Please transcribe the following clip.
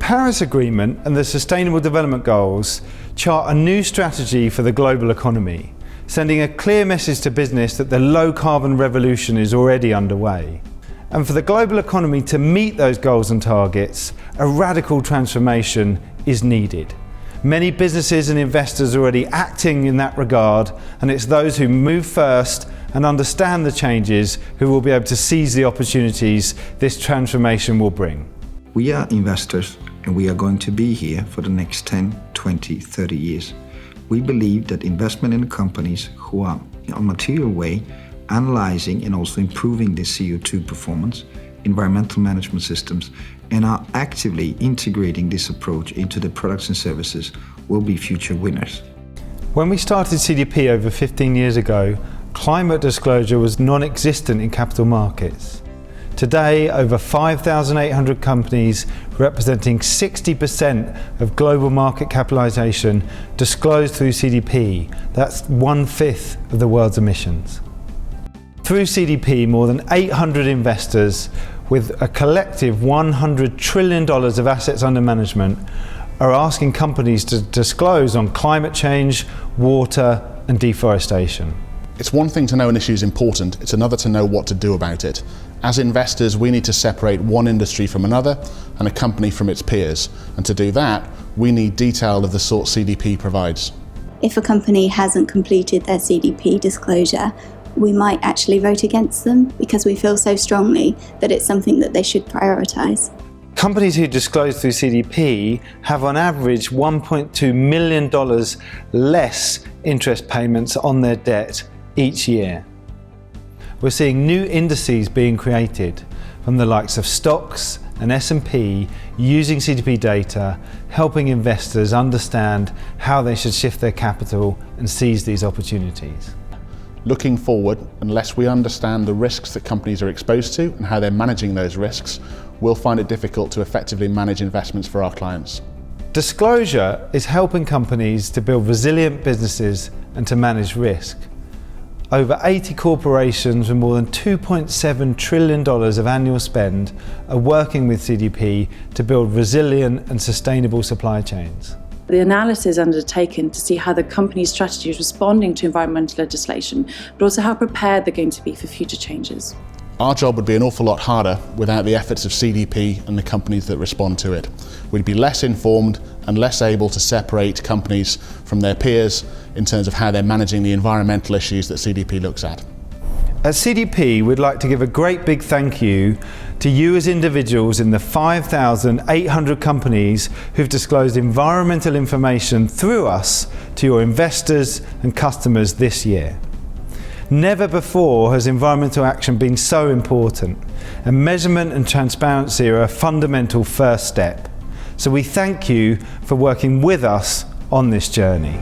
Paris Agreement and the Sustainable Development Goals chart a new strategy for the global economy, sending a clear message to business that the low-carbon revolution is already underway. And for the global economy to meet those goals and targets, a radical transformation is needed. Many businesses and investors are already acting in that regard, and it's those who move first and understand the changes who will be able to seize the opportunities this transformation will bring. We are investors, and we are going to be here for the next 10, 20, 30 years. We believe that investment in companies who are in a material way analyzing and also improving their CO2 performance, environmental management systems, and are actively integrating this approach into their products and services will be future winners. When we started CDP over 15 years ago, climate disclosure was non-existent in capital markets. Today, over 5,800 companies representing 60% of global market capitalization disclose through CDP. That's 1/5 of the world's emissions. Through CDP, more than 800 investors with a collective $100 trillion of assets under management are asking companies to disclose on climate change, water and deforestation. It's one thing to know an issue is important, it's another to know what to do about it. As investors, we need to separate one industry from another and a company from its peers. And to do that, we need detail of the sort CDP provides. If a company hasn't completed their CDP disclosure, we might actually vote against them because we feel so strongly that it's something that they should prioritise. Companies who disclose through CDP have on average $1.2 million less interest payments on their debt each year. We're seeing new indices being created from the likes of stocks and S&P using CDP data, helping investors understand how they should shift their capital and seize these opportunities. Looking forward, unless we understand the risks that companies are exposed to and how they're managing those risks, we'll find it difficult to effectively manage investments for our clients. Disclosure is helping companies to build resilient businesses and to manage risk. Over 80 corporations with more than $2.7 trillion of annual spend are working with CDP to build resilient and sustainable supply chains. The analysis undertaken to see how the company's strategy is responding to environmental legislation, but also how prepared they're going to be for future changes. Our job would be an awful lot harder without the efforts of CDP and the companies that respond to it. We'd be less informed and less able to separate companies from their peers in terms of how they're managing the environmental issues that CDP looks at. At CDP, we'd like to give a great big thank you to you as individuals in the 5,800 companies who've disclosed environmental information through us to your investors and customers this year. Never before has environmental action been so important, and measurement and transparency are a fundamental first step. So we thank you for working with us on this journey.